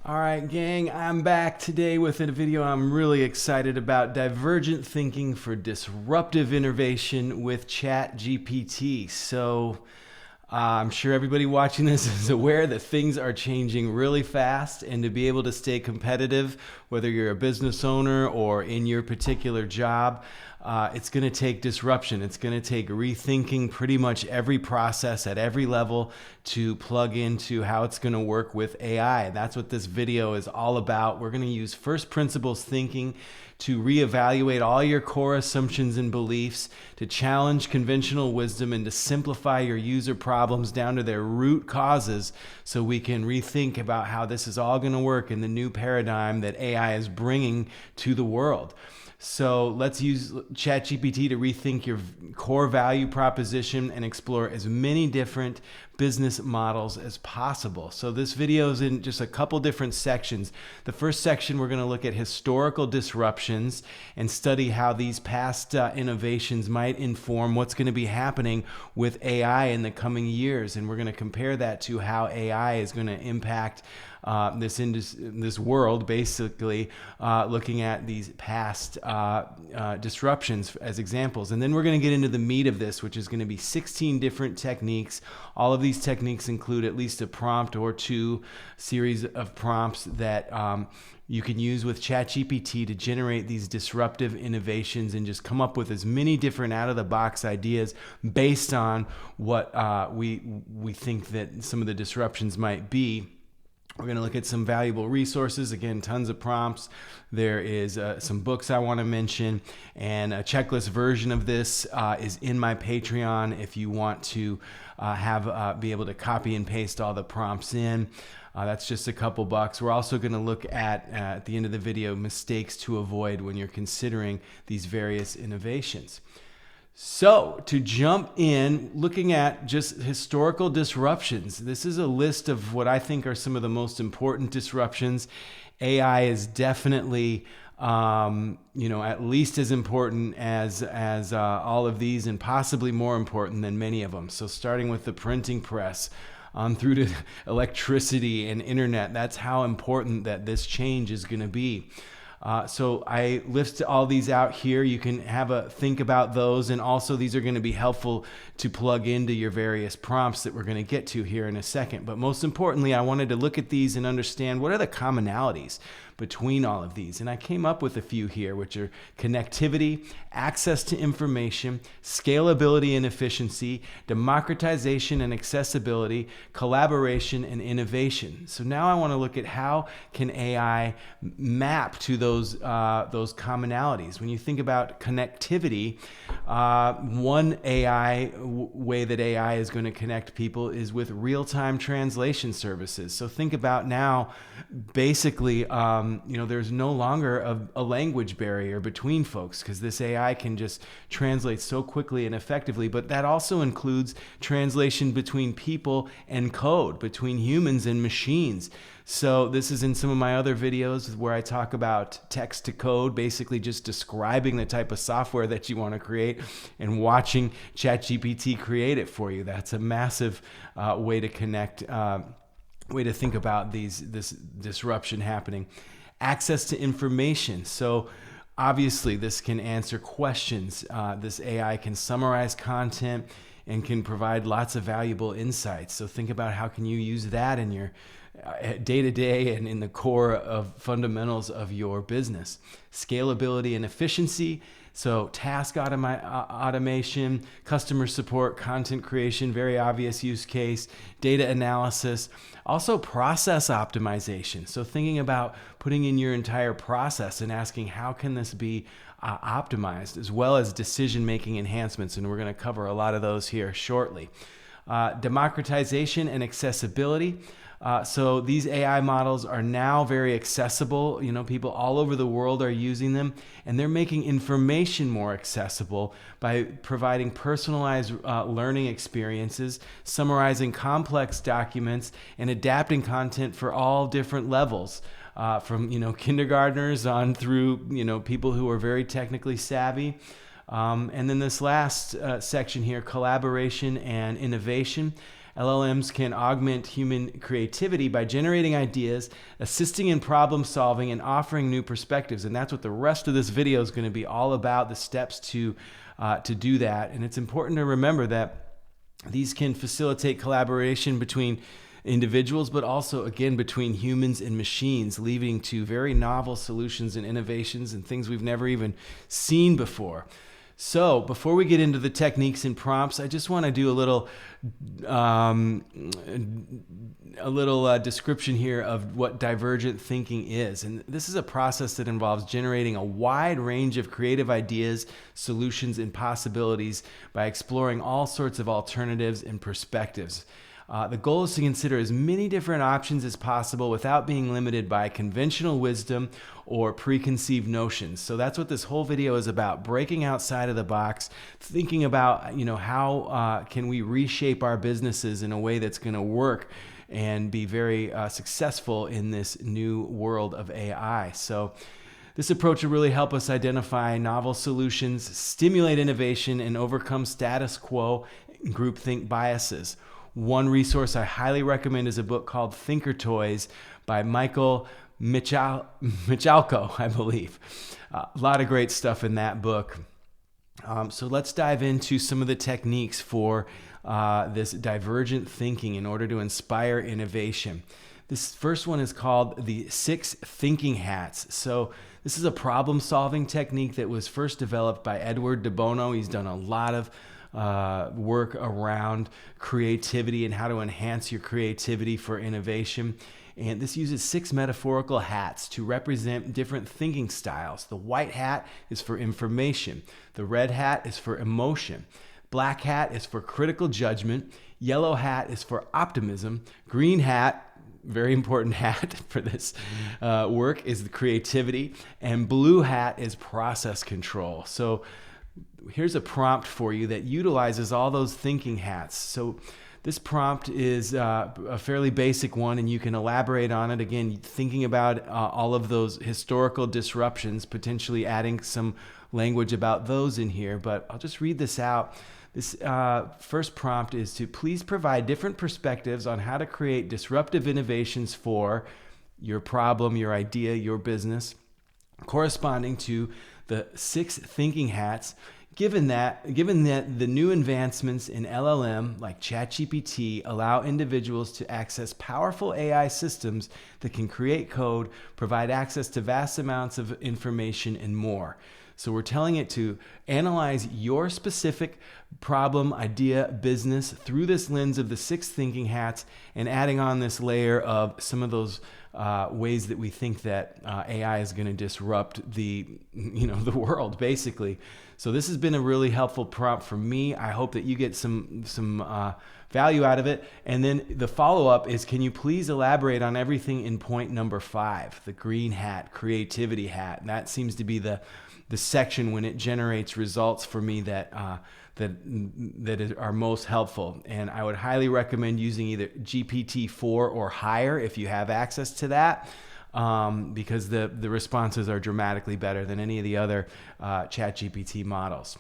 All right, gang, I'm back today with a video I'm really excited about: divergent thinking for disruptive innovation with ChatGPT. I'm sure everybody watching this is aware that things are changing really fast, and to be able to stay competitive, whether you're a business owner or in your particular job, it's going to take disruption. It's going to take rethinking pretty much every process at every level to plug into how it's going to work with AI. That's what this video is all about. We're going to use first principles thinking to reevaluate all your core assumptions and beliefs, to challenge conventional wisdom, and to simplify your user problems down to their root causes so we can rethink about how this is all going to work in the new paradigm that AI is bringing to the world. So let's use ChatGPT to rethink your core value proposition and explore as many different business models as possible. So this video is in just a couple different sections. The first section, we're going to look at historical disruptions and study how these past innovations might inform what's going to be happening with AI in the coming years. And we're going to compare that to how AI is going to impact this world, basically looking at these past disruptions as examples. And then we're going to get into the meat of this, which is going to be 16 different techniques. All of these techniques include at least a prompt or two series of prompts that you can use with ChatGPT to generate these disruptive innovations and just come up with as many different out-of-the-box ideas based on what we think that some of the disruptions might be. We're going to look at some valuable resources. Again, tons of prompts. There is some books I want to mention, and a checklist version of this is in my Patreon if you want to be able to copy and paste all the prompts in. That's just a couple bucks. We're also going to look at the end of the video, mistakes to avoid when you're considering these various innovations. So to jump in, looking at just historical disruptions, this is a list of what I think are some of the most important disruptions. AI is definitely, at least as important as all of these, and possibly more important than many of them. So starting with the printing press, on through to electricity and internet, that's how important that this change is going to be. So I list all these out here. You can have a think about those, and also these are going to be helpful to plug into your various prompts that we're going to get to here in a second. But most importantly, I wanted to look at these and understand what are the commonalities between all of these. And I came up with a few here, which are connectivity, access to information, scalability and efficiency, democratization and accessibility, collaboration and innovation. So now I want to look at how can AI map to those commonalities. When you think about connectivity, one way that AI is going to connect people is with real-time translation services. So think about now, basically, there's no longer a language barrier between folks because this AI can just translate so quickly and effectively. But that also includes translation between people and code, between humans and machines. So this is in some of my other videos where I talk about text to code, basically just describing the type of software that you want to create and watching ChatGPT create it for you. That's a massive way to connect, way to think about this disruption happening. Access to information. So obviously this can answer questions. This AI can summarize content and can provide lots of valuable insights. So think about how can you use that in your day-to-day and in the core of fundamentals of your business. Scalability and efficiency. So task automation, customer support, content creation, very obvious use case, data analysis, also process optimization. So thinking about putting in your entire process and asking how can this be optimized, as well as decision-making enhancements. And we're going to cover a lot of those here shortly. Democratization and accessibility. So these AI models are now very accessible. People all over the world are using them, and they're making information more accessible by providing personalized learning experiences, summarizing complex documents, and adapting content for all different levels. From kindergartners on through people who are very technically savvy. And then this last section here, collaboration and innovation. LLMs can augment human creativity by generating ideas, assisting in problem solving, and offering new perspectives. And that's what the rest of this video is going to be all about, the steps to do that. And it's important to remember that these can facilitate collaboration between individuals, but also, again, between humans and machines, leading to very novel solutions and innovations and things we've never even seen before. So before we get into the techniques and prompts, I just want to do a little description here of what divergent thinking is. And this is a process that involves generating a wide range of creative ideas, solutions, and possibilities by exploring all sorts of alternatives and perspectives. The goal is to consider as many different options as possible without being limited by conventional wisdom or preconceived notions. So that's what this whole video is about, breaking outside of the box, thinking about, how can we reshape our businesses in a way that's going to work and be very successful in this new world of AI. So this approach will really help us identify novel solutions, stimulate innovation, and overcome status quo and groupthink biases. One resource I highly recommend is a book called Thinker Toys by Michael Michalko, I believe. A lot of great stuff in that book. So let's dive into some of the techniques for this divergent thinking in order to inspire innovation. This first one is called the 6 thinking hats. So this is a problem-solving technique that was first developed by Edward de Bono. He's done a lot of work around creativity and how to enhance your creativity for innovation. And this uses 6 metaphorical hats to represent different thinking styles. The white hat is for information. The red hat is for emotion. Black hat is for critical judgment. Yellow hat is for optimism. Green hat, very important hat for this work, is the creativity. And blue hat is process control. So here's a prompt for you that utilizes all those thinking hats. So this prompt is a fairly basic one, and you can elaborate on it. Again, thinking about all of those historical disruptions, potentially adding some language about those in here, but I'll just read this out. This first prompt is to please provide different perspectives on how to create disruptive innovations for your problem, your idea, your business, corresponding to the 6 thinking hats. Given that the new advancements in LLM like ChatGPT allow individuals to access powerful AI systems that can create code, provide access to vast amounts of information, and more. So we're telling it to analyze your specific problem, idea, business through this lens of the 6 thinking hats, and adding on this layer of some of those ways that we think that AI is going to disrupt the world, basically. So this has been a really helpful prompt for me. I hope that you get some value out of it. And then the follow-up is, can you please elaborate on everything in point number 5, the green hat, creativity hat? And that seems to be the section when it generates results for me that are most helpful. And I would highly recommend using either GPT-4 or higher if you have access to that, because the responses are dramatically better than any of the other ChatGPT models.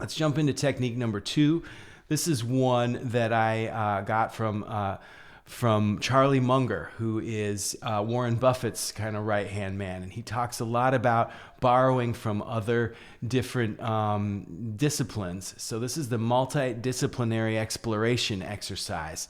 Let's jump into technique number 2. This is one that I got from Charlie Munger, who is Warren Buffett's kind of right-hand man. And he talks a lot about borrowing from other different disciplines. So this is the multidisciplinary exploration exercise.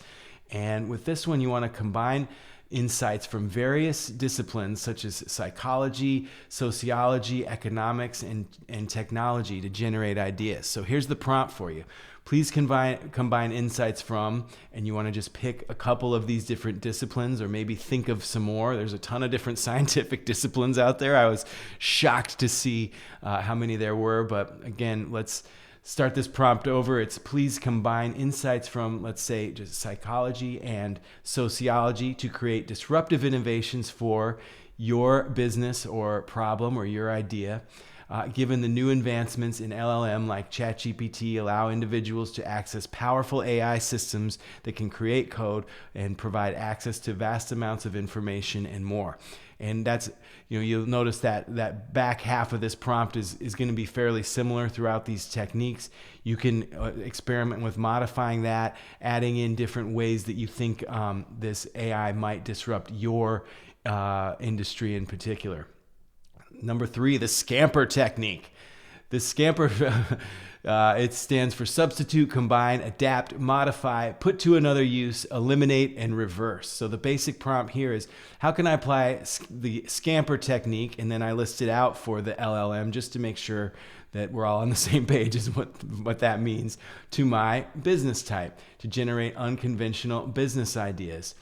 And with this one, you want to combine insights from various disciplines such as psychology, sociology, economics, and technology to generate ideas. So here's the prompt for you. Please combine insights from, and you want to just pick a couple of these different disciplines, or maybe think of some more. There's a ton of different scientific disciplines out there. I was shocked to see how many there were, but again, let's start this prompt over. It's please combine insights from, let's say, just psychology and sociology to create disruptive innovations for your business or problem or your idea. given the new advancements in LLM like ChatGPT allow individuals to access powerful AI systems that can create code and provide access to vast amounts of information and more. And that's, you'll notice that back half of this prompt is going to be fairly similar throughout these techniques. You can experiment with modifying that, adding in different ways that you think this AI might disrupt your industry in particular. Number 3, the scamper technique. The scamper, it stands for substitute, combine, adapt, modify, put to another use, eliminate, and reverse. So the basic prompt here is, how can I apply the scamper technique? And then I list it out for the LLM just to make sure that we're all on the same page as what that means to my business type, to generate unconventional business ideas.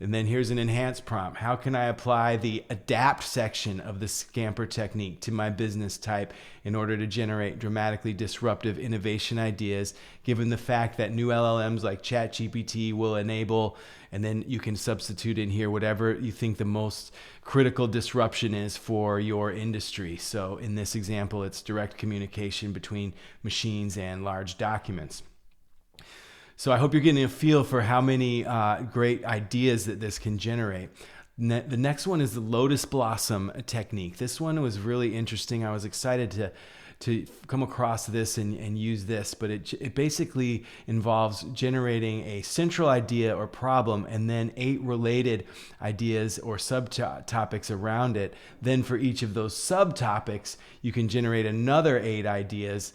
And then here's an enhanced prompt. How can I apply the adapt section of the scamper technique to my business type in order to generate dramatically disruptive innovation ideas, given the fact that new LLMs like ChatGPT will enable, and then you can substitute in here whatever you think the most critical disruption is for your industry. So in this example, it's direct communication between machines and large documents. So I hope you're getting a feel for how many great ideas that this can generate. The next one is the lotus blossom technique. This one was really interesting. I was excited to come across this and use this, but it basically involves generating a central idea or problem and then 8 related ideas or subtopics around it. Then for each of those subtopics, you can generate another 8 ideas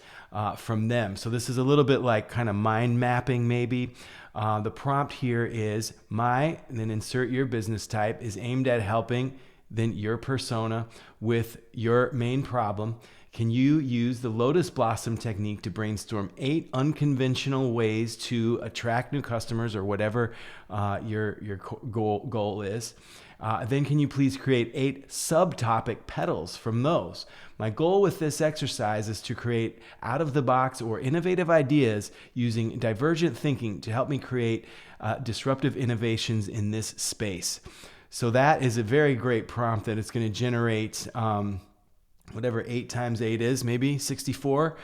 from them. So this is a little bit like kind of mind mapping maybe. The prompt here is and then insert your business type, is aimed at helping then your persona with your main problem. Can you use the lotus blossom technique to brainstorm 8 unconventional ways to attract new customers or whatever your goal is? Then can you please create 8 subtopic petals from those? My goal with this exercise is to create out-of-the-box or innovative ideas using divergent thinking to help me create disruptive innovations in this space. So that is a very great prompt that it's going to generate whatever 8 times 8 is, maybe 64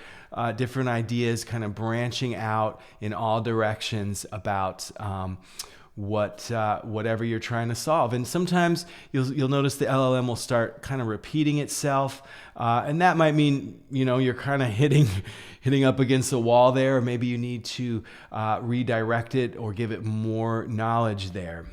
different ideas kind of branching out in all directions about whatever you're trying to solve. And sometimes you'll notice the LLM will start kind of repeating itself, and that might mean you're kind of hitting up against a wall there, or maybe you need to redirect it or give it more knowledge there.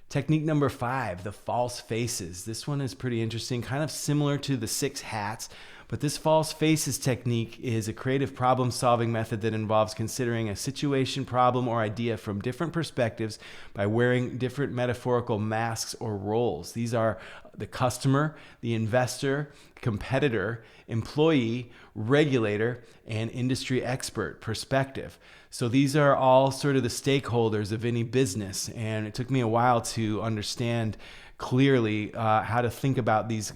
Technique number 5, the false faces. This one is pretty interesting, kind of similar to the 6 hats, but this false faces technique is a creative problem-solving method that involves considering a situation, problem, or idea from different perspectives by wearing different metaphorical masks or roles. These are the customer, the investor, competitor, employee, regulator, and industry expert perspective. So these are all sort of the stakeholders of any business, and it took me a while to understand clearly how to think about these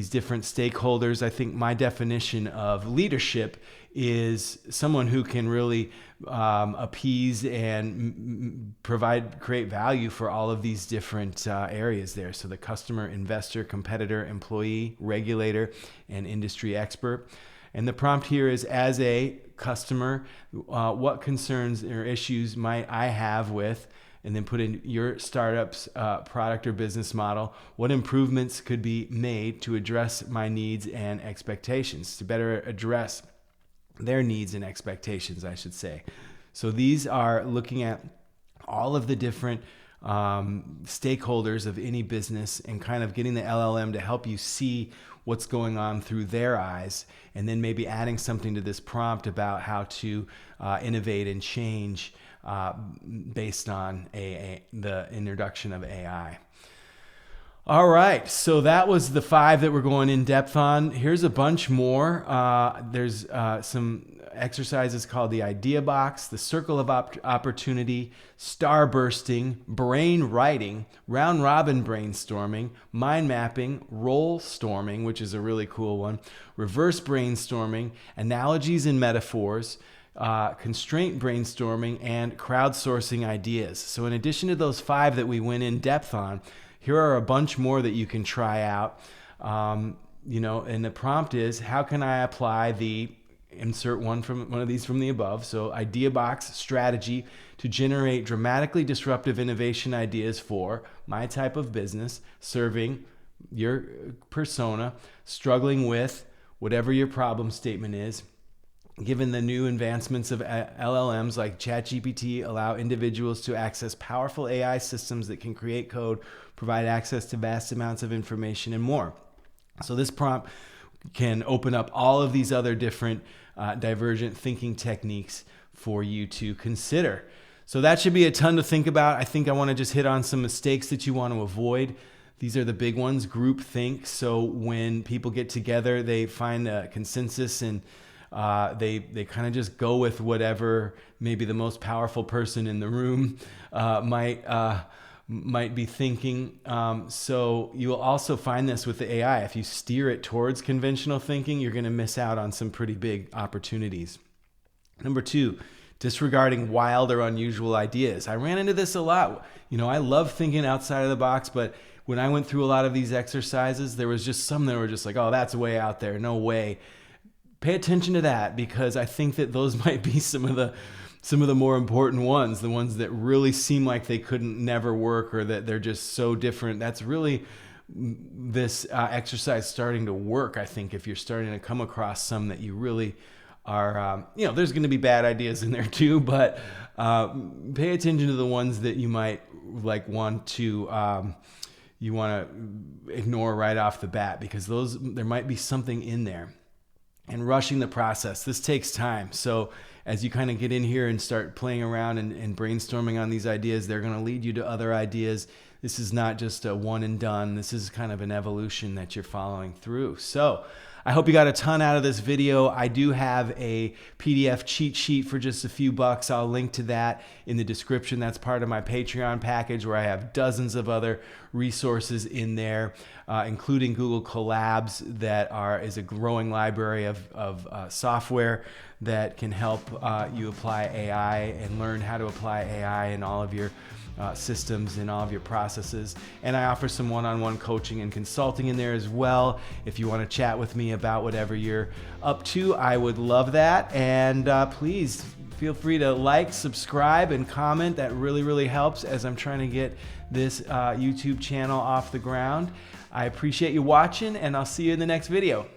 different stakeholders. I think my definition of leadership is someone who can really appease and create value for all of these different areas there. So the customer, investor, competitor, employee, regulator, and industry expert. And the prompt here is, as a customer, what concerns or issues might I have with, and then put in your startup's product or business model. What improvements could be made to address my needs and expectations, to better address their needs and expectations, I should say. So these are looking at all of the different stakeholders of any business and kind of getting the LLM to help you see what's going on through their eyes, and then maybe adding something to this prompt about how to innovate and change based on the introduction of AI. All right, so that was the 5 that we're going in depth on. Here's a bunch more. There's some exercises called the idea box, the circle of opportunity, starbursting, brain writing, round robin brainstorming, mind mapping, role storming, which is a really cool one, reverse brainstorming, analogies and metaphors, constraint brainstorming, and crowdsourcing ideas. So in addition to those 5 that we went in depth on, here are a bunch more that you can try out. and the prompt is, how can I apply the insert one of these from the above, so idea box strategy, to generate dramatically disruptive innovation ideas for my type of business, serving your persona, struggling with whatever your problem statement is. Given the new advancements of LLMs like ChatGPT allow individuals to access powerful AI systems that can create code, provide access to vast amounts of information, and more. So this prompt can open up all of these other different divergent thinking techniques for you to consider. So that should be a ton to think about. I think I want to just hit on some mistakes that you want to avoid. These are the big ones. Group think. So when people get together, they find a consensus and they kind of just go with whatever maybe the most powerful person in the room might be thinking. So you will also find this with the AI. If you steer it towards conventional thinking, you're going to miss out on some pretty big opportunities. Number 2, disregarding wild or unusual ideas. I ran into this a lot. I love thinking outside of the box, but when I went through a lot of these exercises, there was just some that were just like, oh, that's way out there. No way. Pay attention to that, because I think that those might be some of the more important ones, the ones that really seem like they couldn't never work, or that they're just so different. That's really this exercise starting to work, I think, if you're starting to come across some that you really are, there's going to be bad ideas in there too, but pay attention to the ones that you might want to ignore right off the bat, because there might be something in there. And rushing the process. This takes time. So as you kind of get in here and start playing around and brainstorming on these ideas, they're going to lead you to other ideas. This is not just a one and done. This is kind of an evolution that you're following through. So I hope you got a ton out of this video. I do have a PDF cheat sheet for just a few bucks. I'll link to that in the description. That's part of my Patreon package, where I have dozens of other resources in there, including Google Colabs, that is a growing library of software that can help you apply AI and learn how to apply AI in all of your systems and all of your processes. And I offer some one-on-one coaching and consulting in there as well. If you want to chat with me about whatever you're up to, I would love that. And please feel free to like, subscribe, and comment. That really, really helps as I'm trying to get this YouTube channel off the ground. I appreciate you watching, and I'll see you in the next video.